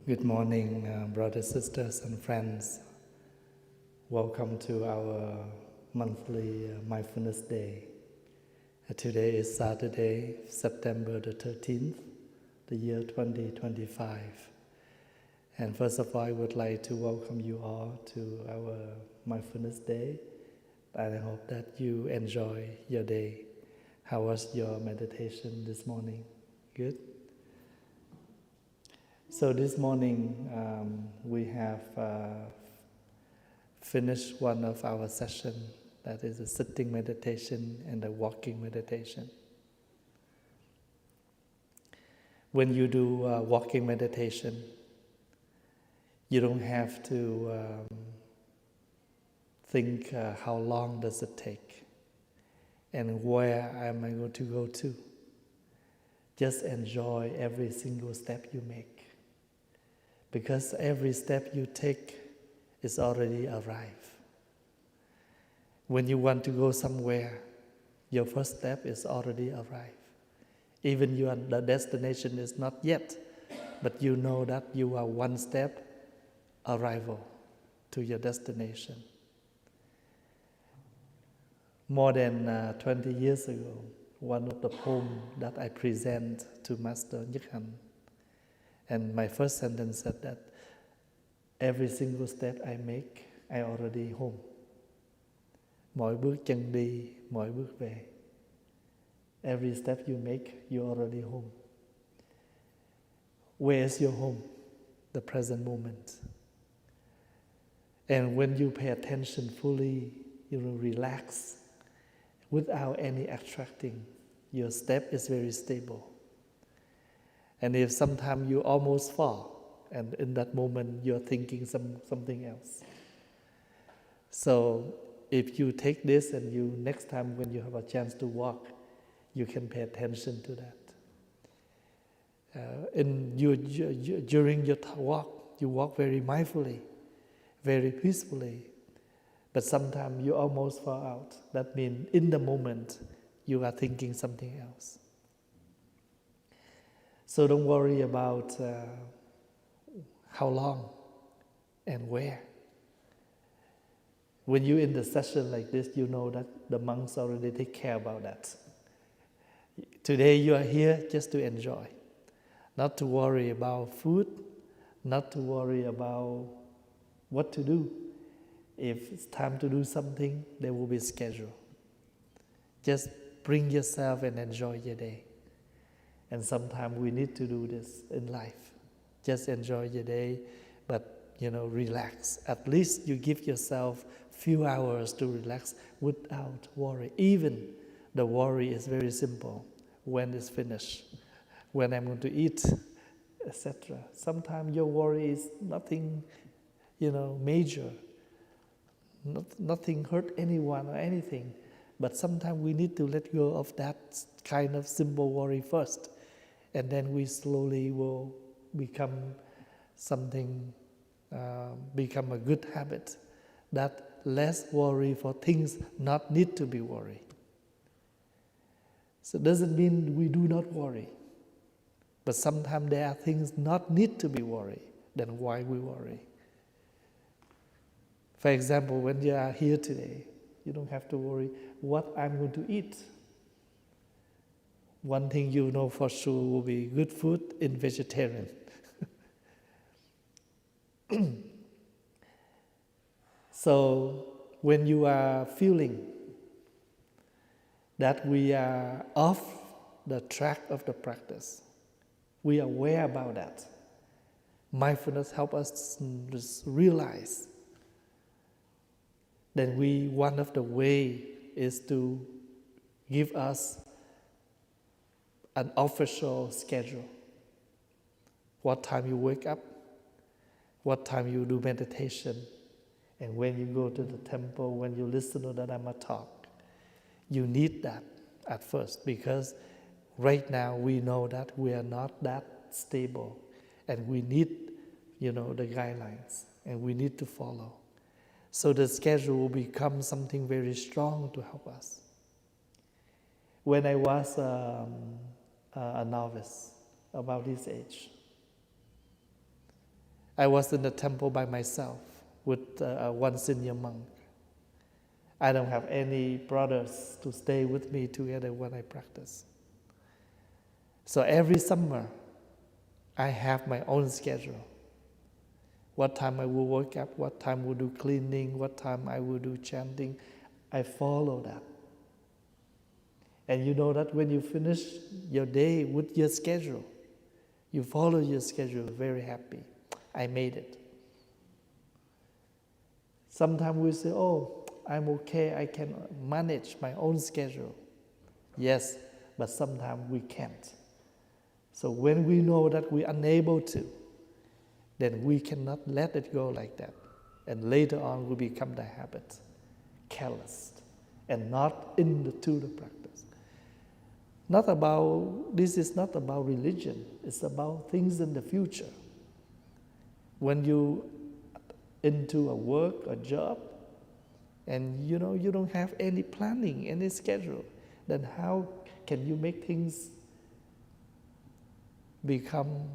Good morning, brothers, sisters, and friends. Welcome to our monthly Mindfulness Day. Today is Saturday, September the 13th, the year 2025. And first of all, I would like to welcome you all to our Mindfulness Day. And I hope that you enjoy your day. How was your meditation this morning? Good? So this morning we have finished one of our sessions, that is a sitting meditation and a walking meditation. When you do walking meditation, you don't have to think how long does it take and where am I going to go to. Just enjoy every single step you make. Because every step you take is already arrived. When you want to go somewhere, your first step is already arrived. Even the destination is not yet, but you know that you are one step arrival to your destination. More than 20 years ago, one of the poems that I present to Master Nhức, and my first sentence said that every single step I make, I already home. Mỗi bước chân đi, mỗi bước về. Every step you make, you're already home. Where is your home? The present moment. And when you pay attention fully, you will relax without any attracting. Your step is very stable. And if sometimes you almost fall, and in that moment you're thinking something else. So if you take this and you next time when you have a chance to walk, you can pay attention to that. During your walk, you walk very mindfully, very peacefully, but sometimes you almost fall out. That means in the moment you are thinking something else. So don't worry about how long and where. When you're in the session like this, you know that the monks already take care about that. Today you are here just to enjoy, not to worry about food, not to worry about what to do. If it's time to do something, there will be a schedule. Just bring yourself and enjoy your day. And sometimes we need to do this in life. Just enjoy your day, but relax. At least you give yourself few hours to relax without worry. Even the worry is very simple. When it's finished, when I'm going to eat, etc. Sometimes your worry is nothing, major. Nothing hurt anyone or anything. But sometimes we need to let go of that kind of simple worry first. And then we slowly will become something, become a good habit. That less worry for things not need to be worried. So it doesn't mean we do not worry. But sometimes there are things not need to be worried. Then why we worry? For example, when you are here today, you don't have to worry what I'm going to eat. One thing you know for sure will be good food in vegetarian. So when you are feeling that we are off the track of the practice, we are aware about that. Mindfulness helps us just realize. Then one of the way is to give us an official schedule. What time you wake up, what time you do meditation, and when you go to the temple, when you listen to the Dharma talk. You need that at first, because right now we know that we are not that stable, and we need, the guidelines, and we need to follow. So the schedule will become something very strong to help us. When I was a novice, about this age, I was in the temple by myself with one senior monk. I don't have any brothers to stay with me together when I practice. So every summer, I have my own schedule. What time I will wake up, what time will do cleaning, what time I will do chanting. I follow that. And you know that when you finish your day with your schedule, you follow your schedule, very happy. I made it. Sometimes we say, oh, I'm okay, I can manage my own schedule. Yes, but sometimes we can't. So when we know that we're unable to, then we cannot let it go like that. And later on we become the habit, careless, and not into the practice. This is not about religion, it's about things in the future. When you into a work, a job, and you don't have any planning, any schedule, then how can you make things become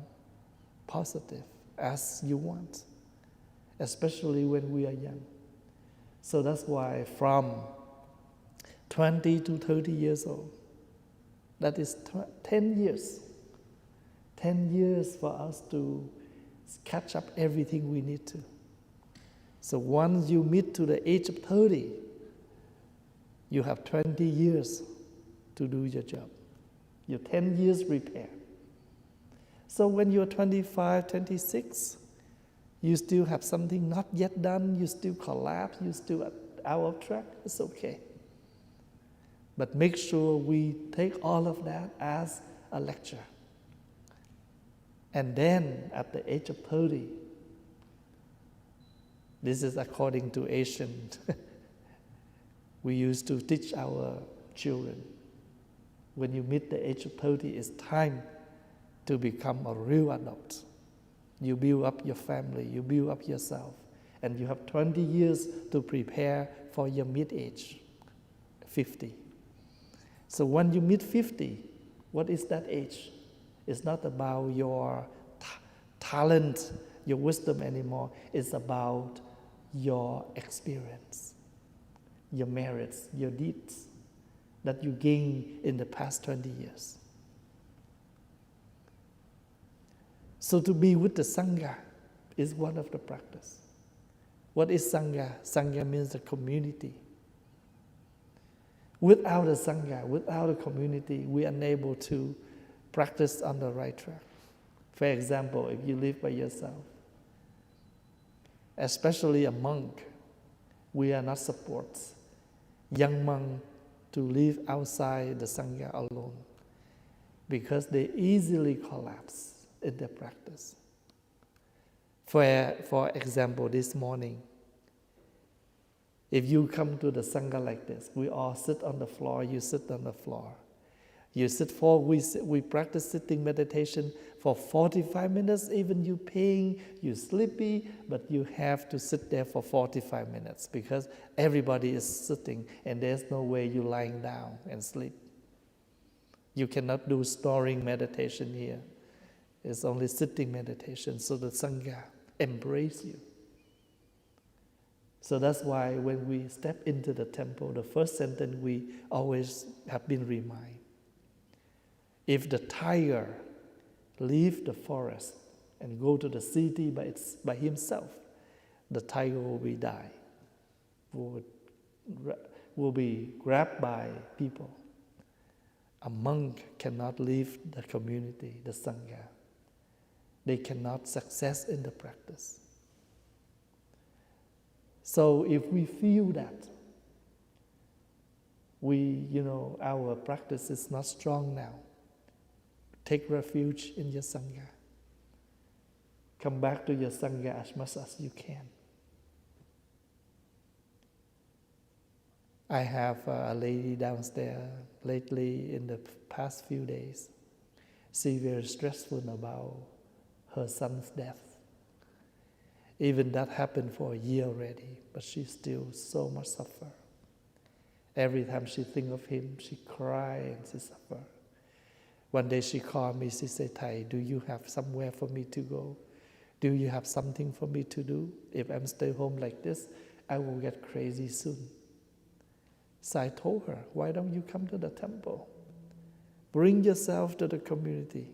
positive as you want, especially when we are young? So that's why from 20 to 30 years old, that is 10 years. 10 years for us to catch up everything we need to. So once you meet to the age of 30, you have 20 years to do your job. Your 10 years repair. So when you're 25, 26, you still have something not yet done, you still collapse, you still out of track, it's okay. But make sure we take all of that as a lecture. And then at the age of 30, this is according to Asian, we used to teach our children, when you meet the age of 30, it's time to become a real adult. You build up your family, you build up yourself, and you have 20 years to prepare for your mid-age, 50. So when you meet 50, what is that age? It's not about your talent, your wisdom anymore. It's about your experience, your merits, your deeds that you gained in the past 20 years. So to be with the Sangha is one of the practice. What is Sangha? Sangha means the community. Without a Sangha, without a community, we are unable to practice on the right track. For example, if you live by yourself, especially a monk, we are not support young monk to live outside the Sangha alone because they easily collapse in their practice. For example, this morning, if you come to the Sangha like this, we all sit on the floor, you sit on the floor. We practice sitting meditation for 45 minutes, even you paying, you sleepy, but you have to sit there for 45 minutes because everybody is sitting and there's no way you lying down and sleep. You cannot do snoring meditation here. It's only sitting meditation, so the Sangha embrace you. So that's why when we step into the temple, the first sentence we always have been reminded. If the tiger leave the forest and go to the city by himself, the tiger will die, will be grabbed by people. A monk cannot leave the community, the Sangha. They cannot success in the practice. So if we feel that our practice is not strong now, take refuge in your Sangha. Come back to your Sangha as much as you can. I have a lady downstairs lately in the past few days. She's very stressful about her son's death. Even that happened for a year already, but she still so much suffer. Every time she think of him, she cry and she suffer. One day she called me, she said, Thầy, do you have somewhere for me to go? Do you have something for me to do? If I'm stay home like this, I will get crazy soon. So I told her, why don't you come to the temple? Bring yourself to the community.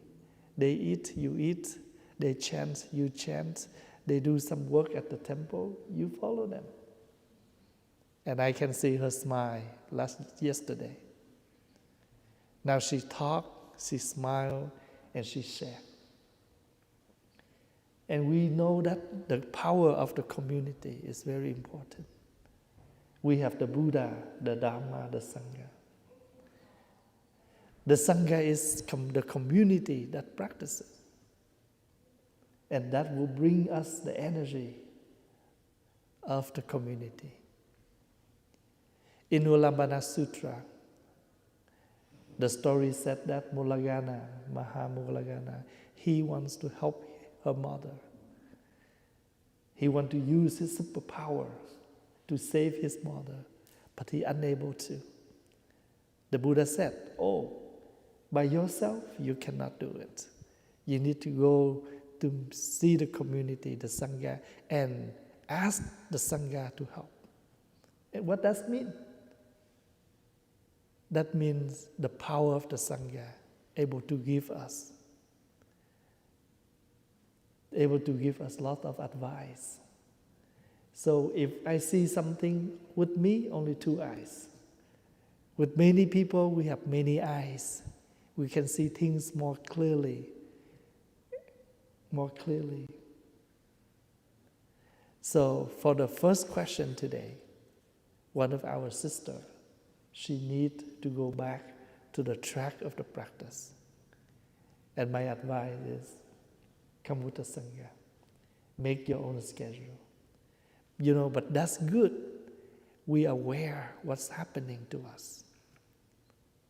They eat, you eat. They chant, you chant. They do some work at the temple, you follow them. And I can see her smile yesterday. Now she talked, she smiled, and she shared. And we know that the power of the community is very important. We have the Buddha, the Dharma, the Sangha. The Sangha is the community that practices. And that will bring us the energy of the community. In Ulambana Sutra, the story said that Mahamulagana, he wants to help her mother. He wants to use his superpower to save his mother, but he unable to. The Buddha said, by yourself, you cannot do it. You need to go to see the community, the Sangha, and ask the Sangha to help. And what does that mean? That means the power of the Sangha, able to give us a lot of advice. So if I see something with me, only 2 eyes. With many people, we have many eyes. We can see things more clearly. So for the first question today, one of our sisters, she needs to go back to the track of the practice. And my advice is, come with the Sangha. Make your own schedule. But that's good. We are aware what's happening to us.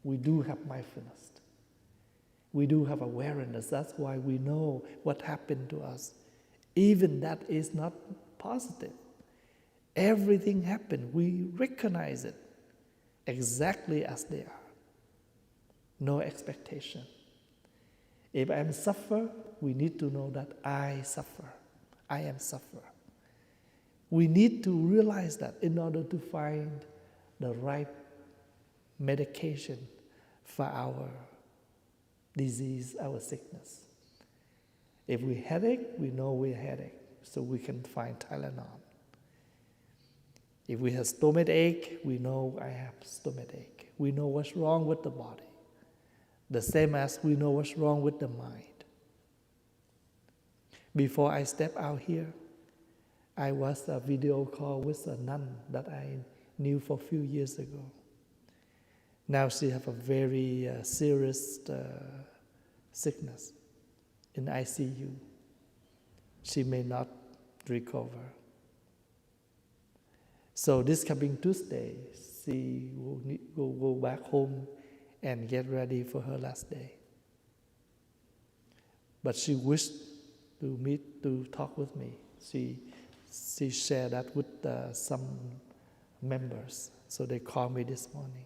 We do have mindfulness. We do have awareness. That's why we know what happened to us. Even that is not positive. Everything happened. We recognize it exactly as they are. No expectation. If I am suffer, we need to know that I suffer. I am sufferer. We need to realize that in order to find the right medication for our disease, our sickness. If we headache, we know we're headache, so we can find Tylenol. If we have stomach ache, we know I have stomach ache. We know what's wrong with the body. The same as we know what's wrong with the mind. Before I step out here, I was a video call with a nun that I knew for a few years ago. Now she has a very serious sickness in ICU. She may not recover. So this coming Tuesday, she will go back home and get ready for her last day. But she wished to talk with me. She shared that with some members. So they called me this morning.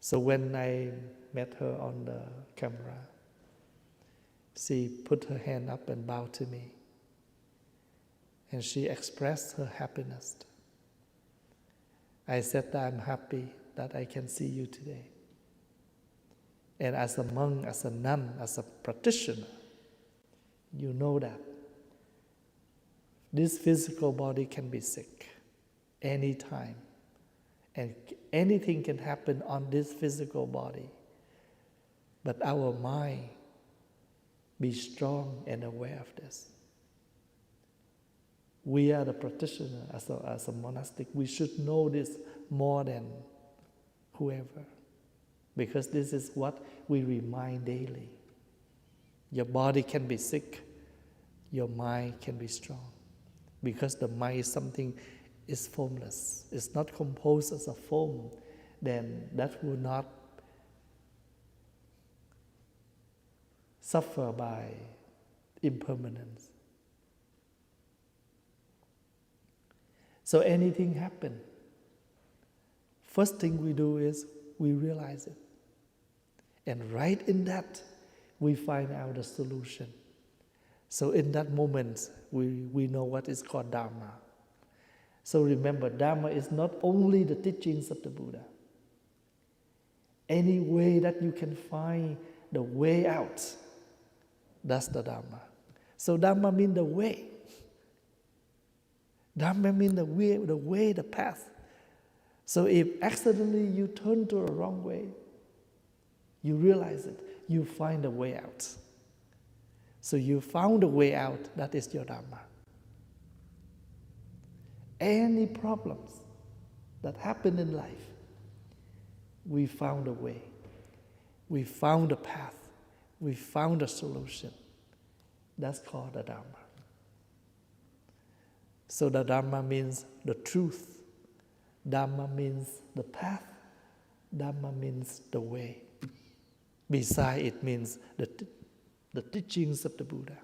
So when I met her on the camera, she put her hand up and bowed to me. And she expressed her happiness. I said that I'm happy that I can see you today. And as a monk, as a nun, as a practitioner, you know that this physical body can be sick anytime. And anything can happen on this physical body. But our mind, be strong and aware of this. We are the practitioner as a monastic. We should know this more than whoever. Because this is what we remind daily. Your body can be sick. Your mind can be strong. Because the mind is something is formless. It's not composed as a form. Then that will not suffer by impermanence. So anything happen, first thing we do is we realize it. And right in that, we find out the solution. So in that moment, we know what is called Dharma. So remember, Dharma is not only the teachings of the Buddha. Any way that you can find the way out, that's the Dharma. So Dharma means the way. Dharma means the way, the path. So if accidentally you turn to the wrong way, you realize it, you find a way out. So you found a way out, that is your Dharma. Any problems that happen in life, we found a way. We found a path. We found a solution. That's called the Dharma. So the Dharma means the truth. Dharma means the path. Dharma means the way. Besides, it means the teachings of the Buddha.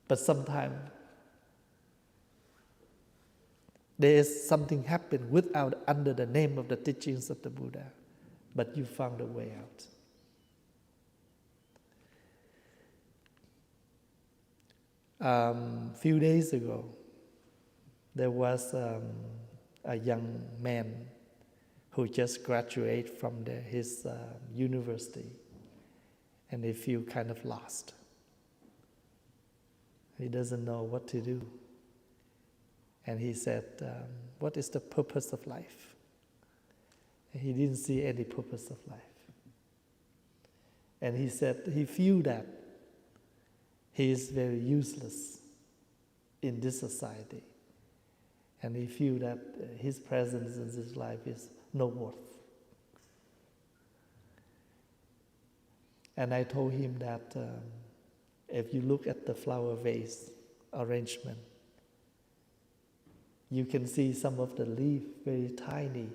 But sometimes there is something happen without under the name of the teachings of the Buddha, but you found a way out. Few days ago, there was a young man who just graduated from his university, and he feel kind of lost. He doesn't know what to do. And he said, what is the purpose of life? And he didn't see any purpose of life. And he said he feel that he is very useless in this society. And he feel that his presence in this life is no worth. And I told him that if you look at the flower vase arrangement, you can see some of the leaf very tiny.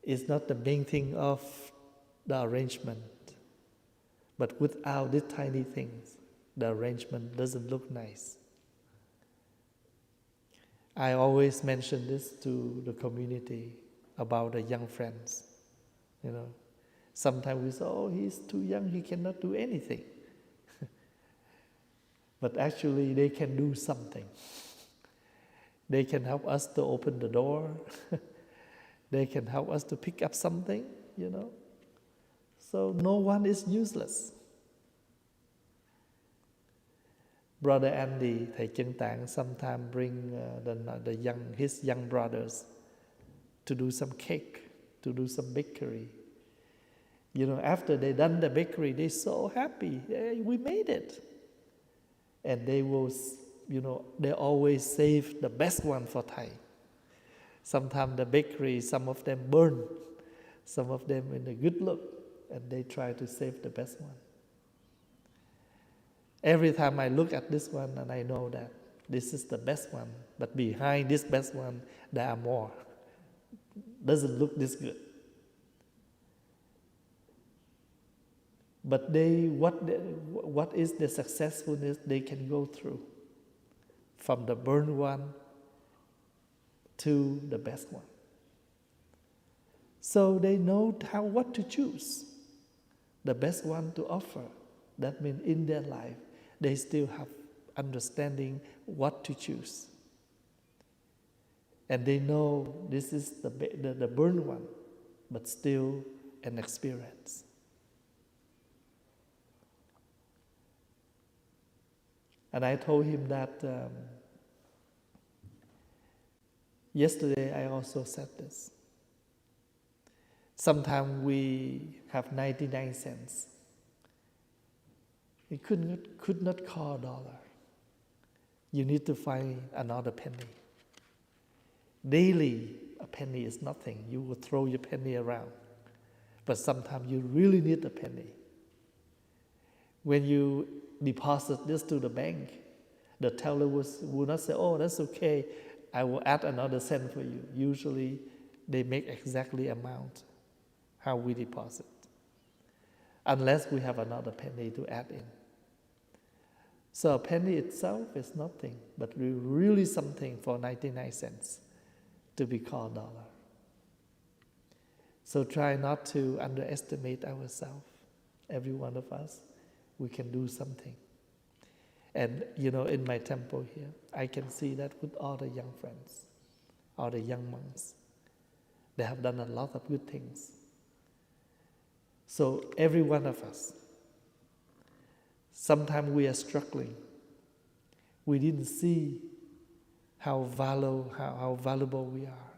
It's not the main thing of the arrangement. But without these tiny things, the arrangement doesn't look nice. I always mention this to the community about the young friends. You know, sometimes we say, oh, he's too young, he cannot do anything. But actually, they can do something. They can help us to open the door. They can help us to pick up something, you know. So no one is useless. Brother Andy, Thầy Chân Tạng, sometimes bring his young brothers to do some cake, to do some bakery. You know, after they done the bakery, they're so happy. Hey, we made it. And they will, you know, they always save the best one for Thầy. Sometimes the bakery, some of them burn, some of them in a good look, and they try to save the best one. Every time I look at this one and I know that this is the best one, but behind this best one, there are more. Doesn't look this good. But what is the successfulness they can go through? From the burned one to the best one. So they know what to choose. The best one to offer. That means in their life, they still have understanding what to choose. And they know this is the burned one, but still an experience. And I told him that yesterday I also said this. Sometimes we have 99 cents. It could not call a dollar. You need to find another penny. Daily, a penny is nothing. You will throw your penny around. But sometimes you really need a penny. When you deposit this to the bank, the teller will not say, oh, that's okay, I will add another cent for you. Usually, they make exactly amount how we deposit, unless we have another penny to add in. So a penny itself is nothing, but really something for 99 cents to be called dollar. So try not to underestimate ourselves, every one of us. we can do something. And in my temple here, I can see that with all the young friends, all the young monks. They have done a lot of good things. So every one of us, sometimes we are struggling. We didn't see how valuable we are.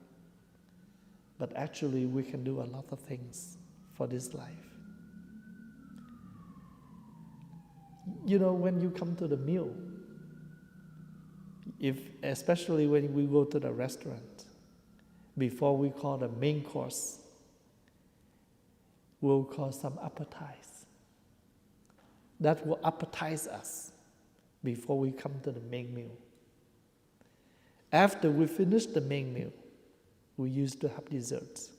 But actually we can do a lot of things for this life. When you come to the meal, especially when we go to the restaurant, before we call the main course, we'll call some appetize. That will appetize us before we come to the main meal. After we finish the main meal, we used to have desserts.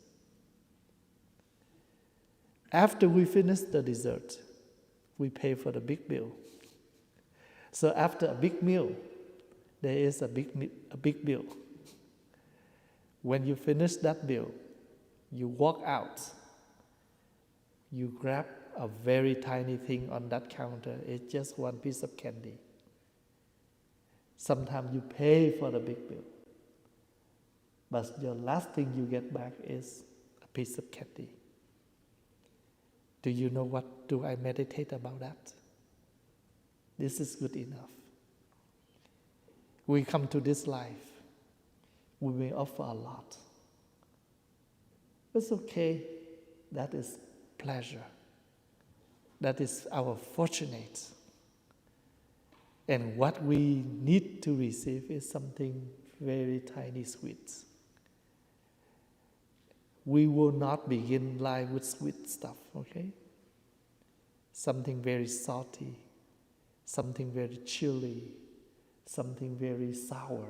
After we finish the dessert, we pay for the big bill. So after a big meal, there is a big bill. When you finish that bill, you walk out, you grab a very tiny thing on that counter. It's just one piece of candy. Sometimes you pay for the big bill, but your last thing you get back is a piece of candy. Do you know what do I meditate about that? This is good enough. We come to this life, we may offer a lot. It's okay, that is pleasure. That is our fortunate. And what we need to receive is something very tiny sweet. We will not begin life with sweet stuff, okay? Something very salty, something very chilly, something very sour.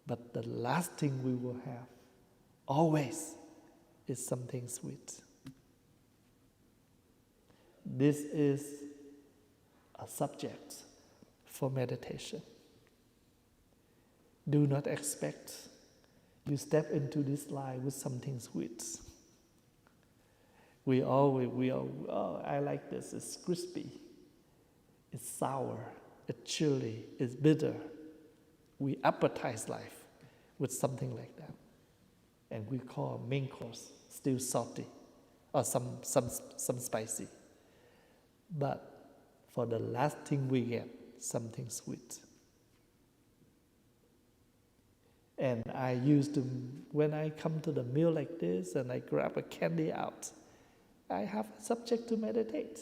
But the last thing we will have, always, is something sweet. This is a subject for meditation. Do not expect you step into this life with something sweet. We all, I like this, it's crispy, it's sour, it's chilly, it's bitter. We appetize life with something like that. And we call main course still salty or some spicy. But for the last thing we get, something sweet. And I used to, when I come to the meal like this and I grab a candy out, I have a subject to meditate.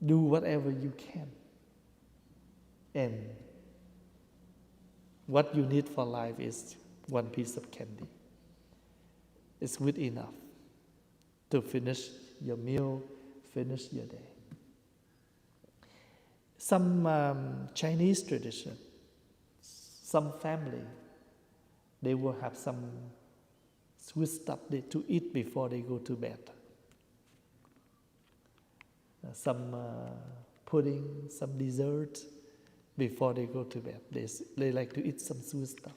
Do whatever you can. And what you need for life is one piece of candy. It's good enough to finish your meal, finish your day. Some Chinese tradition, some family, they will have some sweet stuff to eat before they go to bed. Some pudding, some dessert before they go to bed. They like to eat some sweet stuff.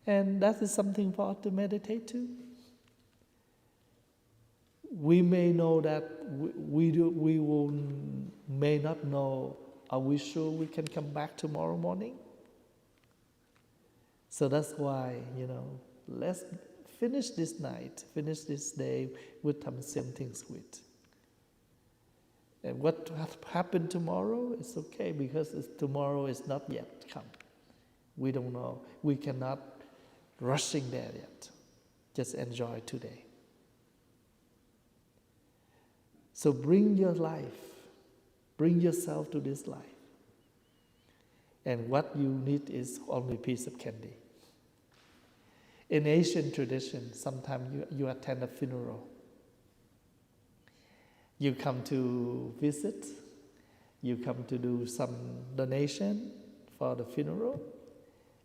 And that is something for us to meditate too. We may know that may not know, are we sure we can come back tomorrow morning? So that's why, let's finish this night, finish this day with something sweet. And what happened tomorrow is okay, because tomorrow is not yet come. We don't know. We cannot rushing there yet. Just enjoy today. So bring your life, bring yourself to this life. And what you need is only a piece of candy. In Asian tradition, sometimes you attend a funeral. You come to visit, you come to do some donation for the funeral.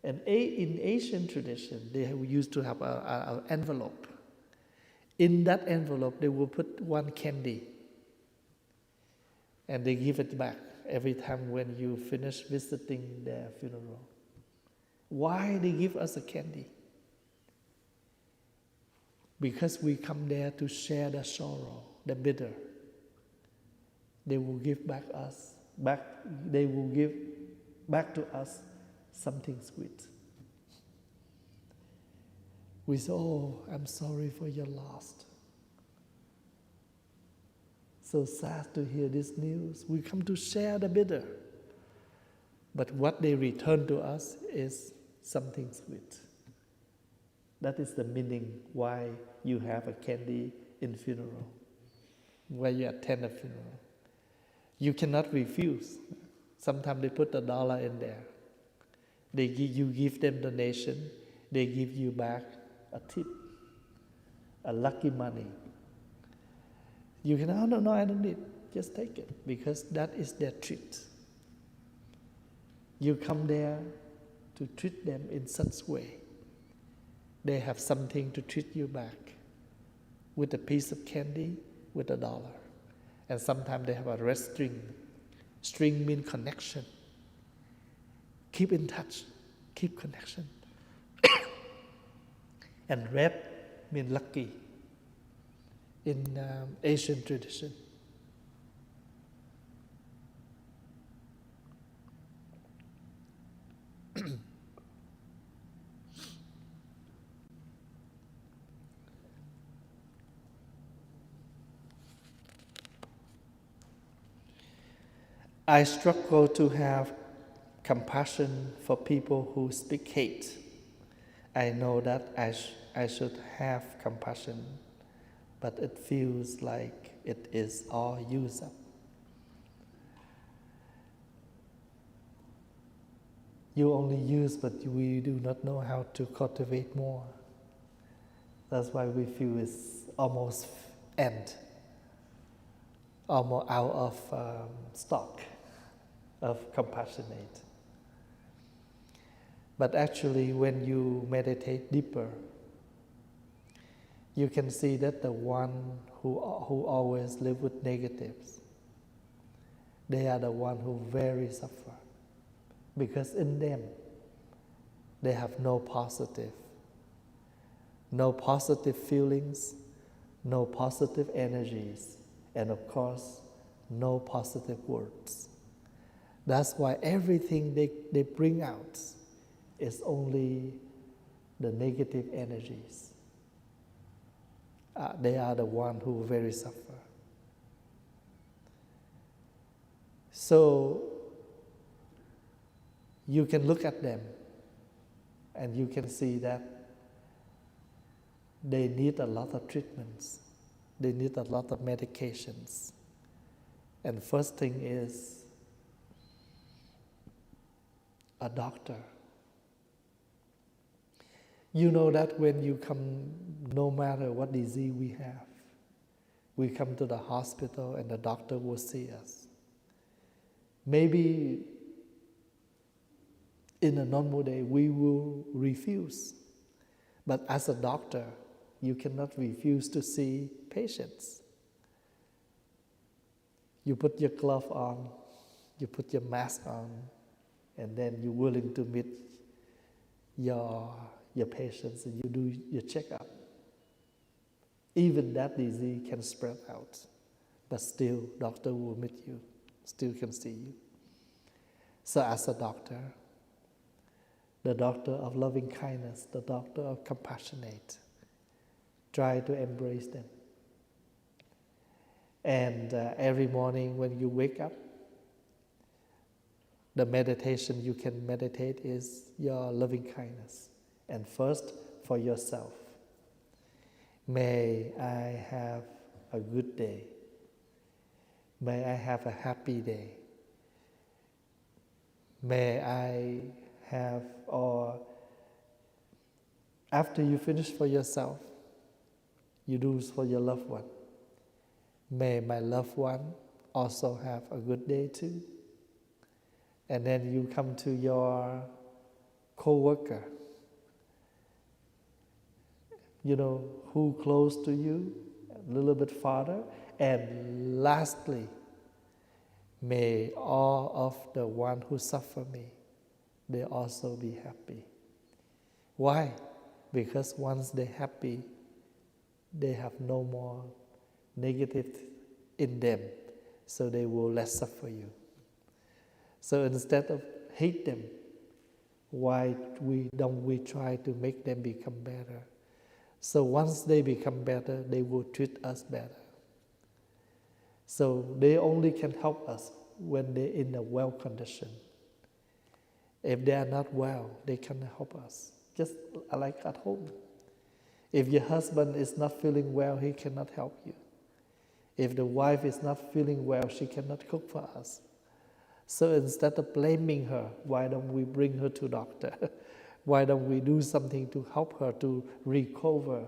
And in Asian tradition, they used to have an envelope. In that envelope, they will put one candy. And they give it back every time when you finish visiting their funeral. Why they give us a candy? Because we come there to share the sorrow, the bitter, they will give they will give back to us something sweet. We say, oh, I'm sorry for your loss. So sad to hear this news. We come to share the bitter. But what they return to us is something sweet. That is the meaning why you have a candy in funeral, why you attend a funeral. You cannot refuse. Sometimes they put $1 in there. You give them donation, they give you back a tip, a lucky money. You can, oh, no, I don't need, just take it, because that is their treat. You come there to treat them in such way. They have something to treat you back with a piece of candy, with $1. And sometimes they have a red string. String means connection. Keep in touch, keep connection. And red means lucky in Asian tradition. I struggle to have compassion for people who speak hate. I know that I should have compassion, but it feels like it is all used up. You only use, but we do not know how to cultivate more. That's why we feel it's almost end, almost out of stock of compassionate. But actually, when you meditate deeper, you can see that the one who always live with negatives, they are the one who very suffer, because in them they have no positive feelings, no positive energies, and of course, no positive words. That's why everything they bring out is only the negative energies. They are the one who very suffer. So you can look at them and you can see that they need a lot of treatments. They need a lot of medications. And first thing is a doctor. You know that when you come, no matter what disease we have, we come to the hospital and the doctor will see us. Maybe in a normal day we will refuse, but as a doctor, you cannot refuse to see patients. You put your glove on, you put your mask on, and then you're willing to meet your patients and you do your checkup. Even that disease can spread out, but still doctor will meet you, still can see you. So as a doctor, the doctor of loving kindness, the doctor of compassionate, try to embrace them. And every morning when you wake up, the meditation you can meditate is your loving kindness. And first, for yourself. May I have a good day. May I have a happy day. May I have, or after you finish for yourself, you do for your loved one. May my loved one also have a good day too. And then you come to your co-worker, who close to you, a little bit farther. And lastly, may all of the one who suffer me, they also be happy. Why? Because once they're happy, they have no more negative in them, so they will less suffer you. So instead of hate them, why don't we try to make them become better? So once they become better, they will treat us better. So they only can help us when they're in a well condition. If they are not well, they cannot help us. Just like at home. If your husband is not feeling well, he cannot help you. If the wife is not feeling well, she cannot cook for us. So instead of blaming her, why don't we bring her to doctor? Why don't we do something to help her to recover?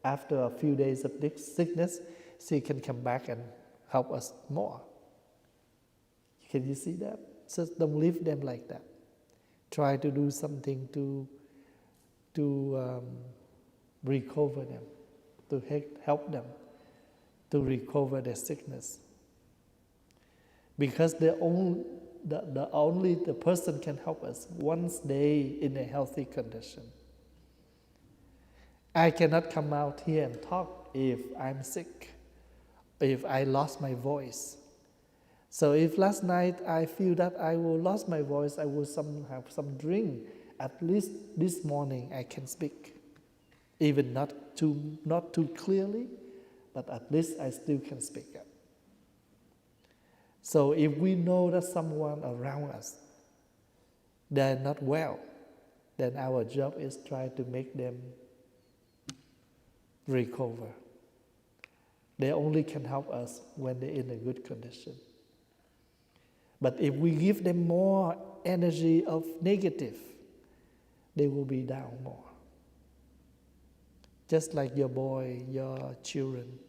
After a few days of sickness, she can come back and help us more. Can you see that? So don't leave them like that. Try to do something to recover them, to help them to recover their sickness. Because the person can help us once they in a healthy condition. I cannot come out here and talk if I'm sick, if I lost my voice. So if last night I feel that I will lost my voice, I will have some drink. At least this morning I can speak, even not too clearly, but at least I still can speak up. So if we know that someone around us, they're not well, then our job is try to make them recover. They only can help us when they're in a good condition. But if we give them more energy of negative, they will be down more. Just like your boy, your children,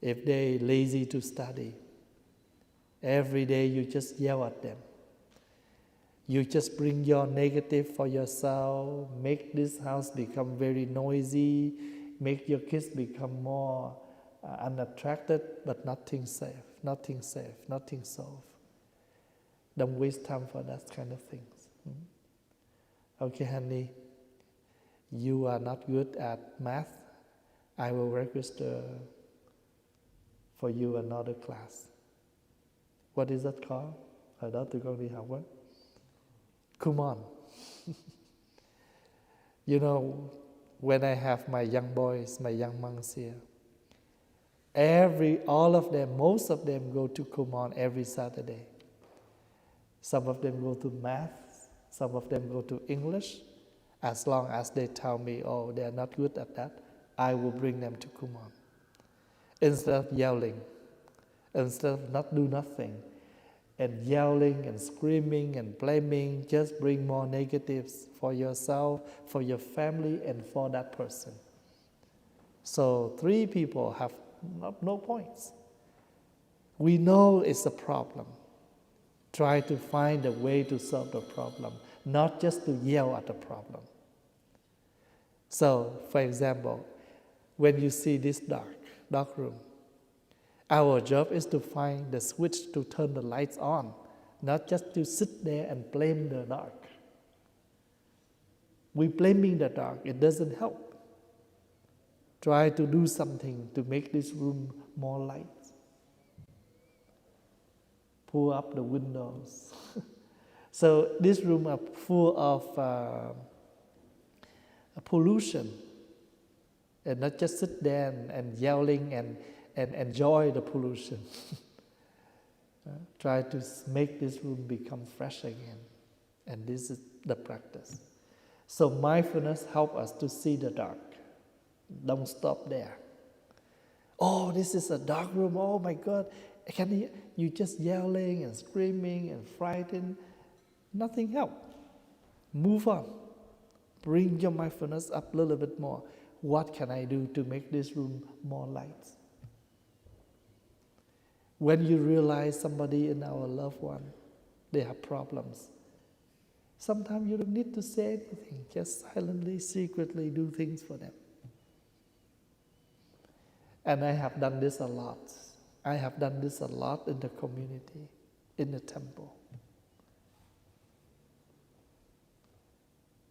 if they're lazy to study, every day you just yell at them. You just bring your negative for yourself, make this house become very noisy, make your kids become more unattracted, but nothing safe, nothing solved. Don't waste time for that kind of things. Okay, honey, you are not good at math. I will register for you another class. What is that called? Ở đó tụi con đi học á. Come on. You know, when I have my young boys, my young monks here, all of them, most of them go to Kumon every Saturday. Some of them go to math, some of them go to English. As long as they tell me, oh, they are not good at that, I will bring them to Kumon. Instead of yelling, instead of not do nothing, and yelling and screaming and blaming, just bring more negatives for yourself, for your family, and for that person. So 3 people have no points. We know it's a problem. Try to find a way to solve the problem, not just to yell at the problem. So, for example, when you see this dark room, our job is to find the switch to turn the lights on, not just to sit there and blame the dark. We blaming the dark, it doesn't help. Try to do something to make this room more light. Pull up the windows. So this room is full of pollution, and not just sit there and yelling and enjoy the pollution. Try to make this room become fresh again. And this is the practice. So mindfulness helps us to see the dark. Don't stop there. Oh, this is a dark room. Oh my God. You just yelling and screaming and frightened. Nothing helps. Move on. Bring your mindfulness up a little bit more. What can I do to make this room more light? When you realize somebody in our loved one, they have problems, sometimes you don't need to say anything. Just silently, secretly do things for them. And I have done this a lot. I have done this a lot in the community, in the temple.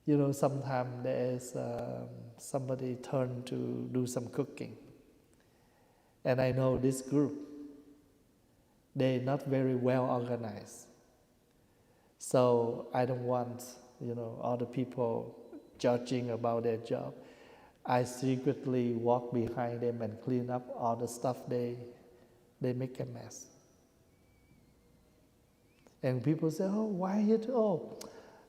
You know, sometimes there is somebody turn to do some cooking. And I know this group, they're not very well organized. So I don't want, other people judging about their job. I secretly walk behind them and clean up all the stuff they make a mess. And people say, oh, why you do? Oh,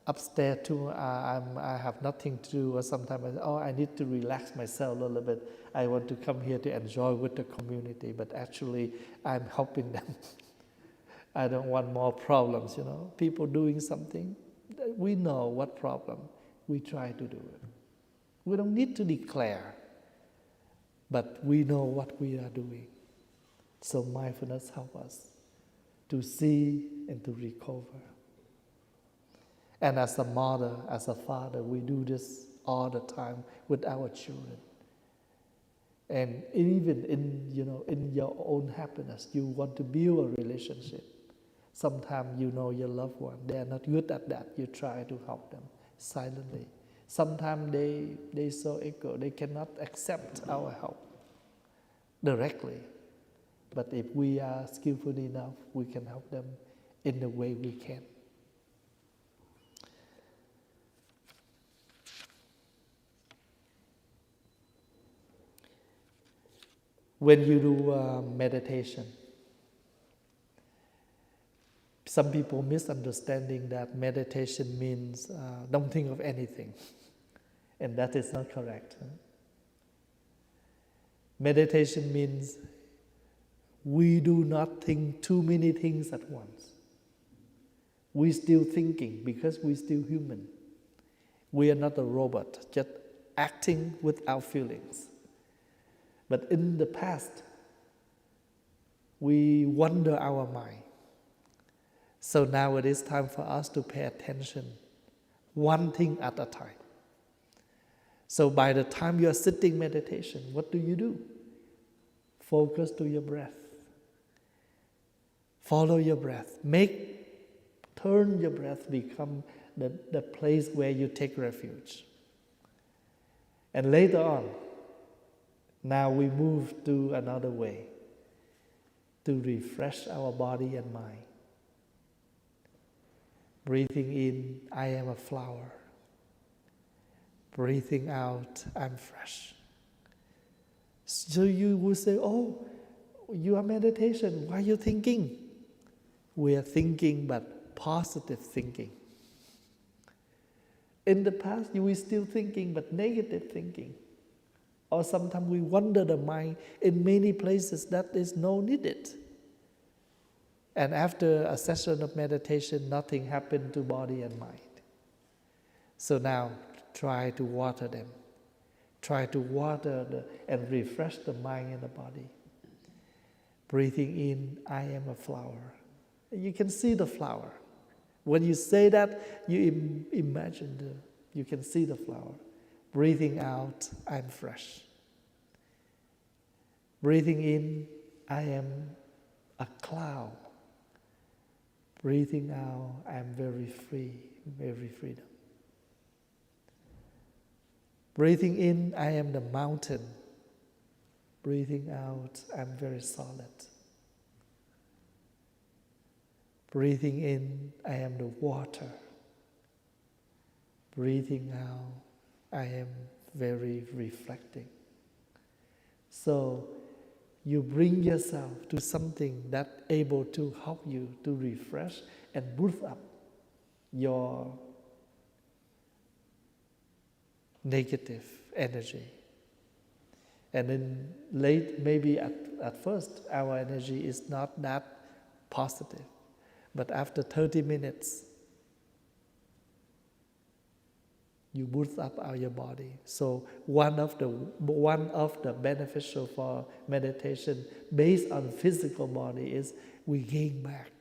upstairs too, I have nothing to do. Or sometimes I say, oh, I need to relax myself a little bit. I want to come here to enjoy with the community, but actually I'm helping them. I don't want more problems, People doing something, we know what problem. We try to do it. We don't need to declare, but we know what we are doing. So mindfulness helps us to see and to recover. And as a mother, as a father, we do this all the time with our children. And even in your own happiness, you want to build a relationship. Sometimes your loved one, they are not good at that. You try to help them silently. Sometimes they so ego, they cannot accept our help directly. But if we are skillful enough, we can help them in the way we can. When you do meditation, some people misunderstanding that meditation means don't think of anything. And that is not correct. Meditation means we do not think too many things at once. We're still thinking because we're still human. We are not a robot, just acting without feelings. But in the past, we wander our mind. So now it is time for us to pay attention, one thing at a time. So by the time you are sitting meditation, what do? Focus to your breath. Follow your breath. Turn your breath become the place where you take refuge. And later on, now we move to another way to refresh our body and mind. Breathing in, I am a flower. Breathing out, I'm fresh. So you will say, oh, you are meditation. Why are you thinking? We are thinking, but positive thinking. In the past, you were still thinking, but negative thinking. Or sometimes we wander the mind in many places that is no needed. And after a session of meditation, nothing happened to body and mind. So now, try to water them. Try to water and refresh the mind and the body. Breathing in, I am a flower. You can see the flower. When you say that, you imagine you can see the flower. Breathing out, I'm fresh. Breathing in, I am a cloud. Breathing out, I'm very free, very freedom. Breathing in, I am the mountain. Breathing out, I'm very solid. Breathing in, I am the water. Breathing out, I am very reflecting. So you bring yourself to something that able to help you to refresh and boost up your negative energy. And then maybe at first our energy is not that positive. But after 30 minutes, you boost up your body. So one of the beneficial for meditation based on physical body is we gain back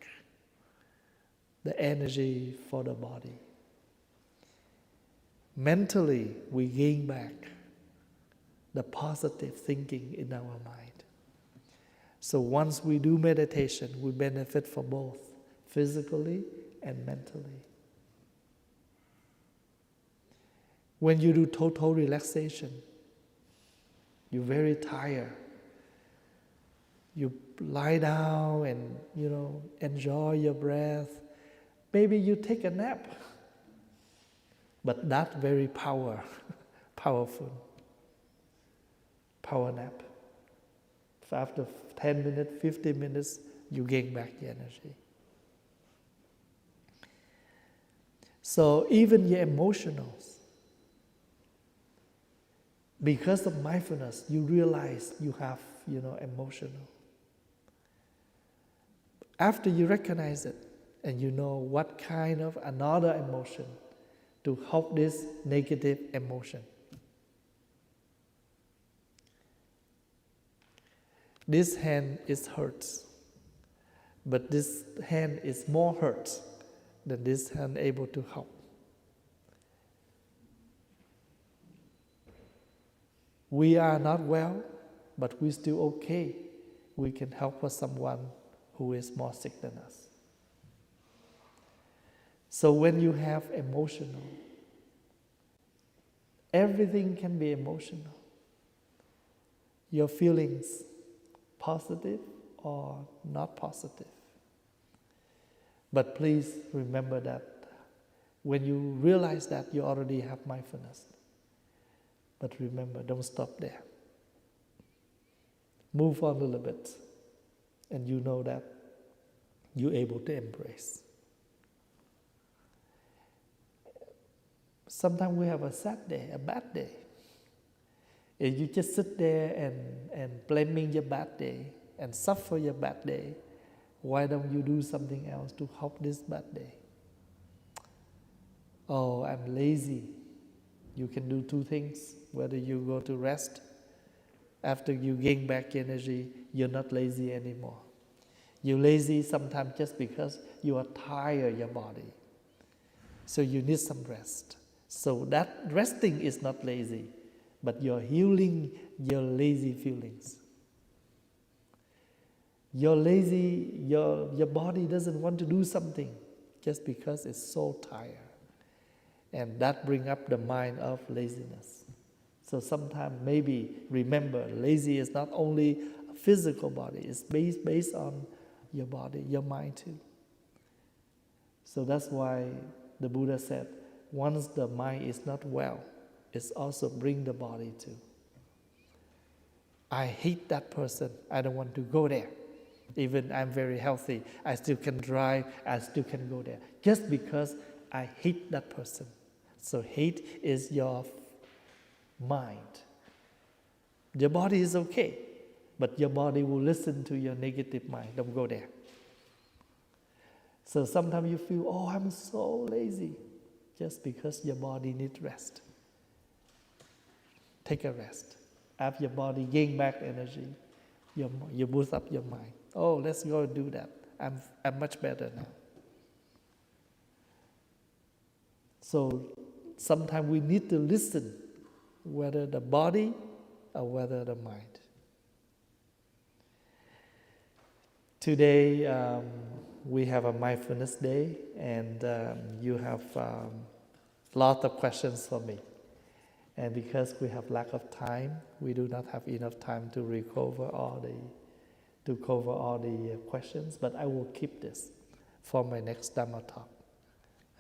the energy for the body. Mentally, we gain back the positive thinking in our mind. So once we do meditation, we benefit for both physically and mentally. When you do total relaxation, you're very tired. You lie down and, enjoy your breath. Maybe you take a nap. But that's very powerful. Power nap. After 10 minutes, 15 minutes, you gain back the energy. So even your emotionals, because of mindfulness, you realize you have, emotional. After you recognize it, and you know what kind of another emotion to help this negative emotion. This hand is hurts, but this hand is more hurt than this hand able to help. We are not well, but we're still okay. We can help for someone who is more sick than us. So when you have emotional, everything can be emotional. Your feelings, positive or not positive. But please remember that when you realize that, you already have mindfulness. But remember, don't stop there. Move on a little bit, and you know that you're able to embrace. Sometimes we have a sad day, a bad day. If you just sit there and blaming your bad day and suffer your bad day, why don't you do something else to help this bad day? Oh, I'm lazy. You can do two things. Whether you go to rest, after you gain back energy, you're not lazy anymore. You're lazy sometimes just because you are tired your body. So you need some rest. So that resting is not lazy, but you're healing your lazy feelings. Your body doesn't want to do something just because it's so tired. And that brings up the mind of laziness. So sometimes maybe remember, lazy is not only a physical body, it's based on your body, your mind too. So that's why the Buddha said, once the mind is not well, it's also bring the body too. I hate that person, I don't want to go there. Even I'm very healthy, I still can drive, I still can go there. Just because I hate that person. So hate is your mind. Your body is okay, but your body will listen to your negative mind. Don't go there. So sometimes you feel, oh, I'm so lazy, just because your body needs rest. Take a rest. Have your body gain back energy. You boost up your mind. Oh, let's go and do that. I'm much better now. So sometimes we need to listen, whether the body or whether the mind. Today we have a mindfulness day, and you have lots of questions for me. And because we have lack of time, we do not have enough time to cover all the questions. But I will keep this for my next Dharma talk.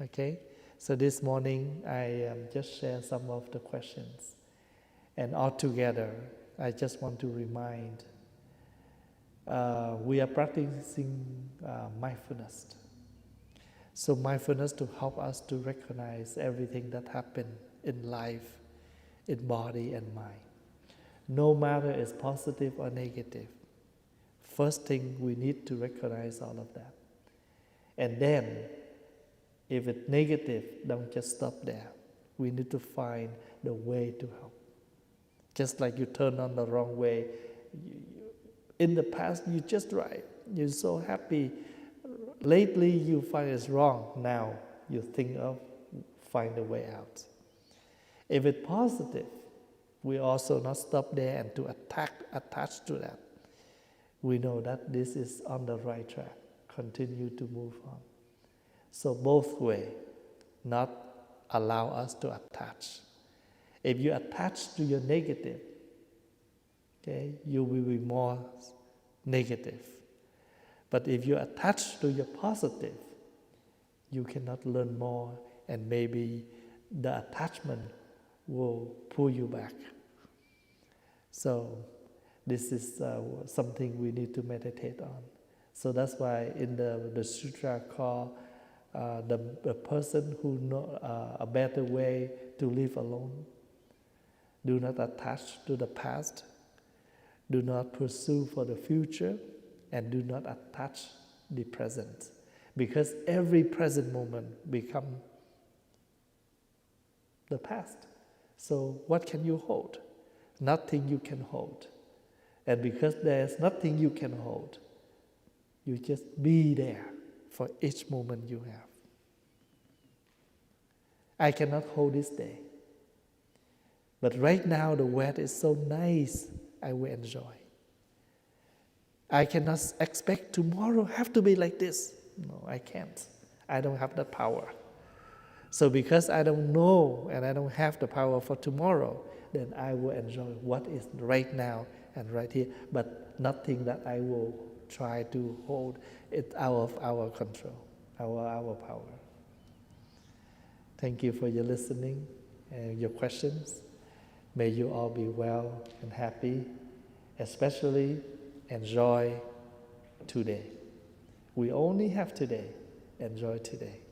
Okay. So this morning I just share some of the questions, and altogether I just want to remind we are practicing mindfulness. So mindfulness to help us to recognize everything that happened in life, in body and mind, no matter it's positive or negative. First thing, we need to recognize all of that, and then if it's negative, don't just stop there. We need to find the way to help. Just like you turn on the wrong way, in the past you just right, you're so happy. Lately you find it's wrong. Now you think of find a way out. If it's positive, we also not stop there and to attach to that. We know that this is on the right track. Continue to move on. So both way, not allow us to attach. If you attach to your negative, okay, you will be more negative. But if you attach to your positive, you cannot learn more, and maybe the attachment will pull you back. So this is something we need to meditate on. So that's why in the sutra called the person who know a better way to live alone. Do not attach to the past. Do not pursue for the future, and do not attach the present. Because every present moment becomes the past. So what can you hold? Nothing you can hold. And because there's nothing you can hold, you just be there for each moment you have. I cannot hold this day. But right now the weather is so nice, I will enjoy. I cannot expect tomorrow have to be like this. No, I can't. I don't have that power. So because I don't know and I don't have the power for tomorrow, then I will enjoy what is right now and right here, but nothing that I will try to hold it out of our control, our power. Thank you for your listening and your questions. May you all be well and happy, especially enjoy today. We only have today. Enjoy today.